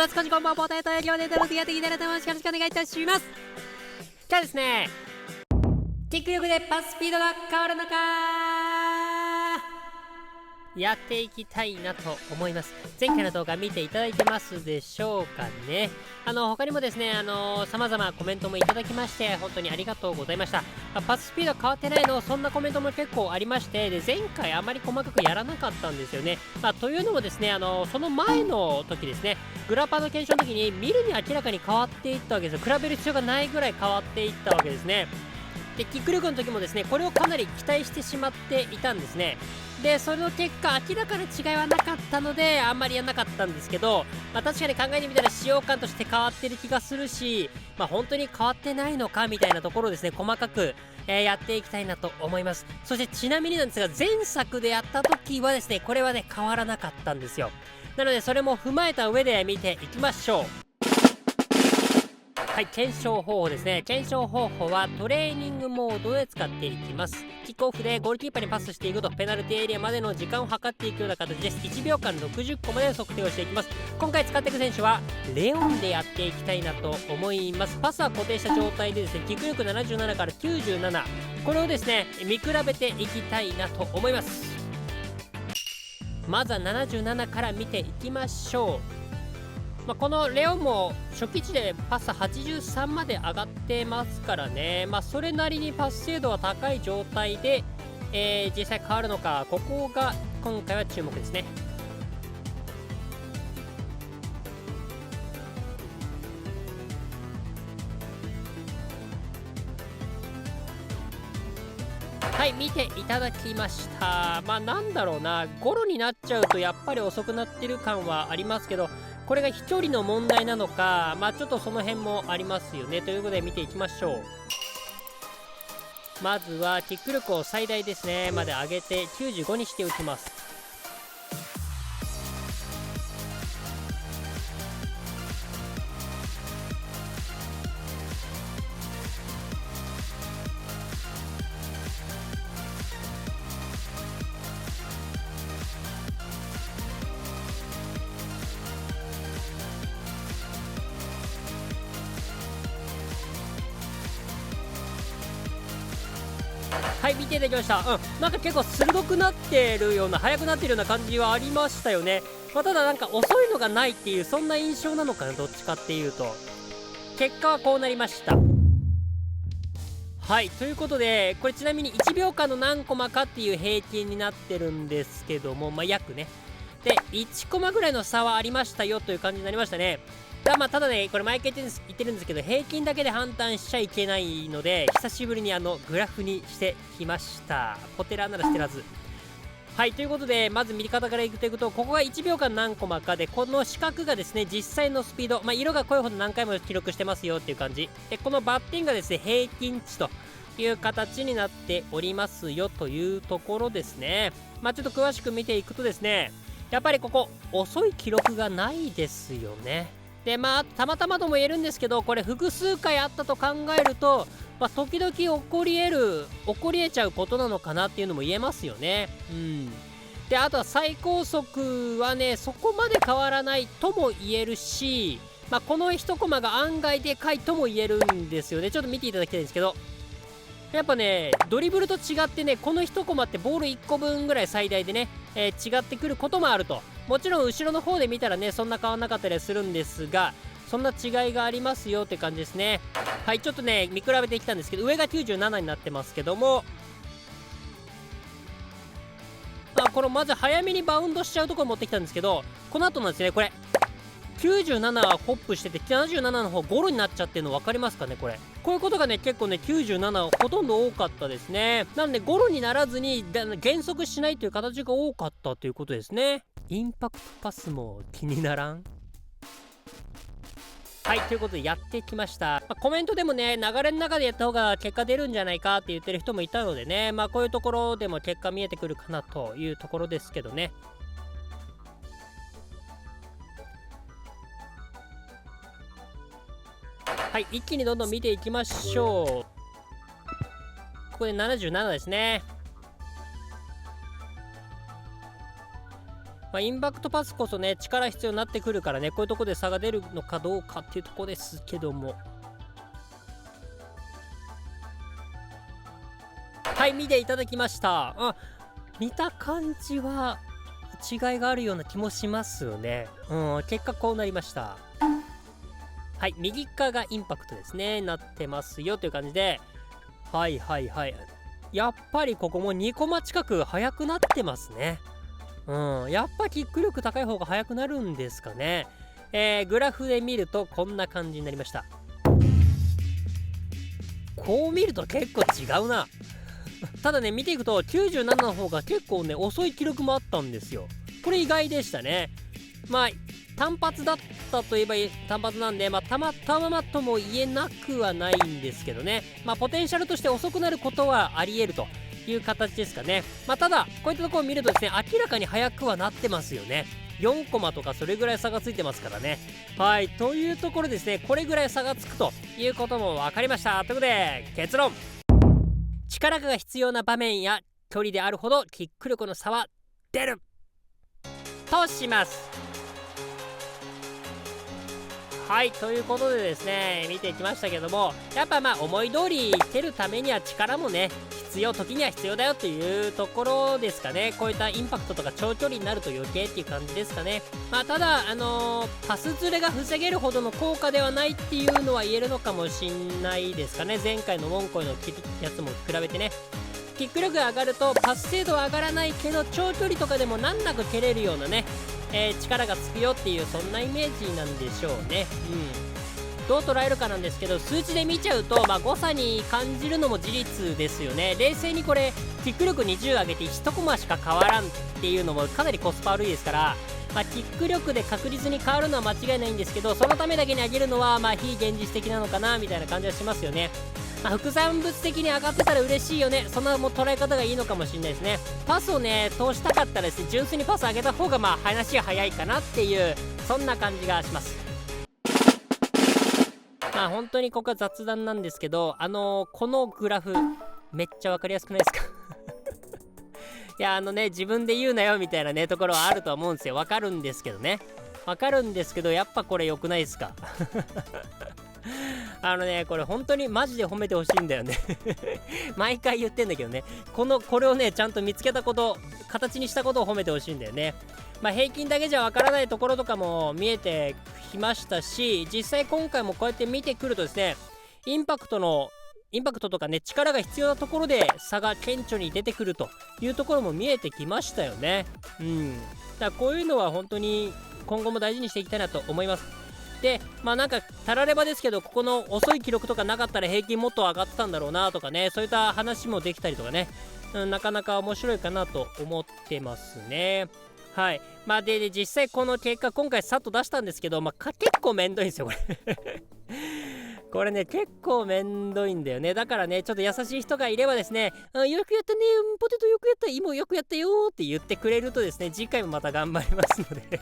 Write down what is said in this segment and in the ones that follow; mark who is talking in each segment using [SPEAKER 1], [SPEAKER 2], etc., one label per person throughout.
[SPEAKER 1] ます。こんにちは、ポテト営業でやっていきたいなと思います。よろしくお願いいたします。今日はですね、キック力でパススピードが変わるのかやっていきたいなと思います。前回の動画見ていただいてますでしょうかね。他にもですね、様々コメントもいただきまして本当にありがとうございました。パススピード変わってないの、そんなコメントも結構ありまして、で前回あまり細かくやらなかったんですよね。というのもですね、その前の時ですね、グラパーの検証の時に見るに明らかに変わっていったわけですよ。比べる必要がないぐらい変わっていったわけですね。でキック力の時もですね、これをかなり期待してしまっていたんですね。でそれの結果明らかな違いはなかったのであんまりやんなかったんですけど、確かに考えてみたら使用感として変わってる気がするし、本当に変わってないのかみたいなところをですね、細かく、やっていきたいなと思います。そしてちなみになんですが、前作でやった時はですね、これはね変わらなかったんですよ。なのでそれも踏まえた上で見ていきましょう。はい、検証方法ですね。検証方法はトレーニングモードで使っていきます。キックオフでゴールキーパーにパスしていくとペナルティエリアまでの時間を測っていくような形です。1秒間60個まで測定をしていきます。今回使っていく選手はレオンでやっていきたいなと思います。パスは固定した状態でですね、キック力77から97、これをですね見比べていきたいなと思います。まずは77から見ていきましょう。このレオンも初期値でパス83まで上がってますからね、それなりにパス精度は高い状態で、実際変わるのか、ここが今回は注目ですね。はい、見ていただきました。なんだろうな、ゴロになっちゃうとやっぱり遅くなってる感はありますけど、これが飛距離の問題なのか、ちょっとその辺もありますよね。ということで見ていきましょう。まずはキック力を最大ですねまで上げて95にしておきます。はい、見ていただきました。なんか結構鋭くなってるような、速くなってるような感じはありましたよね。ただなんか遅いのがないっていう、そんな印象なのかな、どっちかっていうと。結果はこうなりました。はい、ということで、これちなみに1秒間の何コマかっていう平均になってるんですけども、約ね。で、1コマぐらいの差はありましたよという感じになりましたね。ただね、これ毎回言ってるんですけど、平均だけで判断しちゃいけないので、久しぶりにグラフにしてきました。ポテラならしてらず。はい、ということで、まず見方からいくというと、ここが1秒間何コマかで、この四角がですね、実際のスピード、色が濃いほど何回も記録してますよっていう感じ。で、このバッティングがですね、平均値という形になっておりますよというところですね。ちょっと詳しく見ていくとですね、やっぱりここ、遅い記録がないですよね。でたまたまとも言えるんですけど、これ複数回あったと考えると、時々起こり得ちゃうことなのかなっていうのも言えますよね。であとは最高速はねそこまで変わらないとも言えるし、この1コマが案外でかいとも言えるんですよね。ちょっと見ていただきたいんですけど、やっぱねドリブルと違ってね、この1コマってボール1個分ぐらい最大でね、違ってくることもあると。もちろん後ろの方で見たらねそんな変わんなかったりするんですが、そんな違いがありますよって感じですね。はい、ちょっとね見比べてきたんですけど、上が97になってますけども、このまず早めにバウンドしちゃうところ持ってきたんですけど、この後なんですね、これ97はホップしてて77の方ゴロになっちゃってるの分かりますかね。こういうことがね結構ね97ほとんど多かったですね。なのでゴロにならずに減速しないという形が多かったということですね。インパクトパスも気にならん。はい、ということでやってきました。コメントでもね流れの中でやった方が結果出るんじゃないかって言ってる人もいたのでね、こういうところでも結果見えてくるかなというところですけどね。はい、一気にどんどん見ていきましょう。ここで77ですね。インパクトパスこそね力必要になってくるからね、こういうとこで差が出るのかどうかっていうとこですけども。はい、見ていただきました。見た感じは違いがあるような気もしますよね。結果こうなりました。はい、右側がインパクトですね、なってますよという感じで、はいはいはい、やっぱりここも2コマ近く速くなってますね。やっぱキック力高い方が速くなるんですかね。グラフで見るとこんな感じになりました。こう見ると結構違うな。ただね、見ていくと97の方が結構ね遅い記録もあったんですよ。これ意外でしたね。単発だったといえば単発なんで、たまたまとも言えなくはないんですけどね。ポテンシャルとして遅くなることはありえるという形ですかね。ただこういったところを見るとですね、明らかに速くはなってますよね。4コマとかそれぐらい差がついてますからね。はい、というところですね、これぐらい差がつくということも分かりました。ということで結論、力が必要な場面や距離であるほどキック力の差は出るとします。はい、ということでですね、見ていきましたけども、やっぱ思い通り蹴るためには力もね時には必要だよっていうところですかね。こういったインパクトとか長距離になると余計っていう感じですかね。ただパスズレが防げるほどの効果ではないっていうのは言えるのかもしんないですかね。前回のウォンコイのやつも比べてね、キック力が上がるとパス精度は上がらないけど長距離とかでも難なく蹴れるようなね、力がつくよっていうそんなイメージなんでしょうね。どう捉えるかなんですけど、数値で見ちゃうと誤差に感じるのも事実ですよね。冷静にこれキック力20上げて1コマしか変わらんっていうのもかなりコスパ悪いですから、キック力で確実に変わるのは間違いないんですけど、そのためだけに上げるのは非現実的なのかなみたいな感じはしますよね。副産物的に上がってたら嬉しいよね。そんな捉え方がいいのかもしれないですね。パスをね通したかったらですね、純粋にパス上げた方が話が早いかなっていうそんな感じがします。本当にここは雑談なんですけど、このグラフめっちゃ分かりやすくないですかいや自分で言うなよみたいなねところはあるとは思うんですよ。分かるんですけどね、分かるんですけど、やっぱこれ良くないですかこれ本当にマジで褒めてほしいんだよね毎回言ってんだけどね、これをねちゃんと見つけたこと、形にしたことを褒めてほしいんだよね。平均だけじゃわからないところとかも見えてきましたし、実際今回もこうやって見てくるとですね、インパクトとかね力が必要なところで差が顕著に出てくるというところも見えてきましたよね。だからこういうのは本当に今後も大事にしていきたいなと思います。でたらればですけど、ここの遅い記録とかなかったら平均もっと上がってたんだろうなとかね、そういった話もできたりとかね、なかなか面白いかなと思ってますね。はい、で実際この結果今回さっと出したんですけど、結構めんどいんですよこれこれね結構めんどいんだよね。だからねちょっと優しい人がいればですね、よくやったね、ポテトよくやった、芋よくやったよって言ってくれるとですね、次回もまた頑張りますので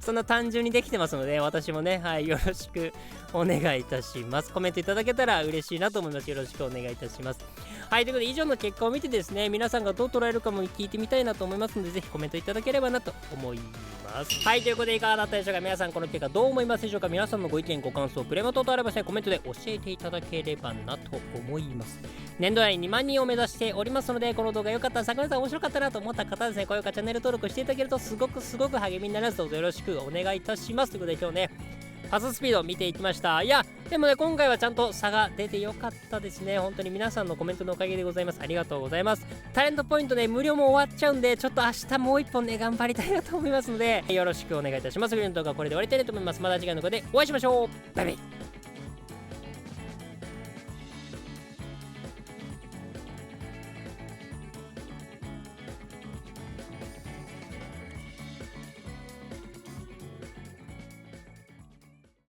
[SPEAKER 1] そんな単純にできてますので、私もね、よろしくお願いいたします。コメントいただけたら嬉しいなと思います。よろしくお願いいたします。はい、ということで以上の結果を見てですね、皆さんがどう捉えるかも聞いてみたいなと思いますので、ぜひコメントいただければなと思います。はい、ということでいかがだったでしょうか。皆さんこの結果どう思いますでしょうか。皆さんのご意見ご感想クレーム等々あればですね、コメントで教えていただければなと思います。年度内2万人を目指しておりますので、この動画良かったら、桜井さん面白かったなと思った方はですね、高評価チャンネル登録していただけるとすごく励みになります。どうぞよろしくお願いいたします。ということで今日ねパススピード見ていきました。いやでもね今回はちゃんと差が出てよかったですね。本当に皆さんのコメントのおかげでございます。ありがとうございます。タレントポイントね無料も終わっちゃうんで、ちょっと明日もう一本ね頑張りたいなと思いますので、よろしくお願いいたします。次の動画はこれで終わりたいと思います。また次回の動画でお会いしましょう。バイバイ。